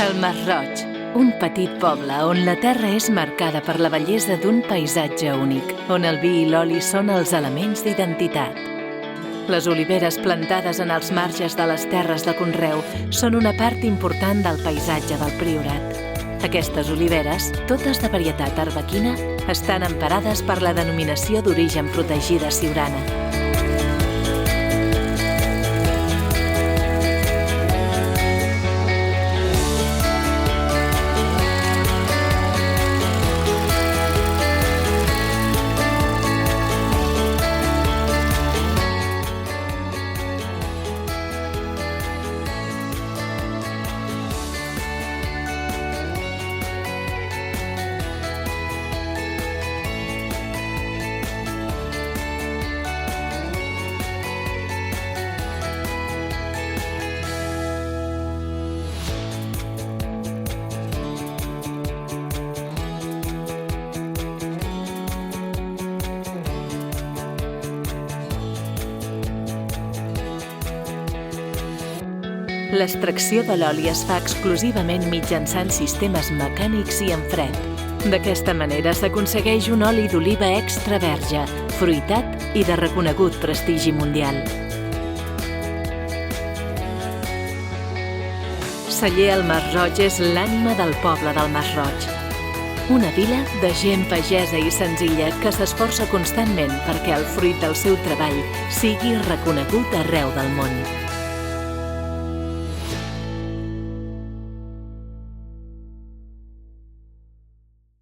El Masroig, un petit poble on la terra és marcada per la bellesa d'un paisatge únic, on el vi i l'oli són els elements d'identitat. Les oliveres plantades en els marges de les terres de conreu són una part important del paisatge del Priorat. Aquestes oliveres, totes de varietat arbequina, estan emparades per la denominació d'origen protegida siurana. L'extracció de l'oli es fa exclusivament mitjançant sistemes mecànics i en fred. D'aquesta manera s'aconsegueix un oli d'oliva extra verge, fruitat i de reconegut prestigi mundial. Celler el Masroig és l'ànima del poble del Masroig. Una vila de gent pagesa i senzilla que s'esforça constantment perquè el fruit del seu treball sigui reconegut arreu del món.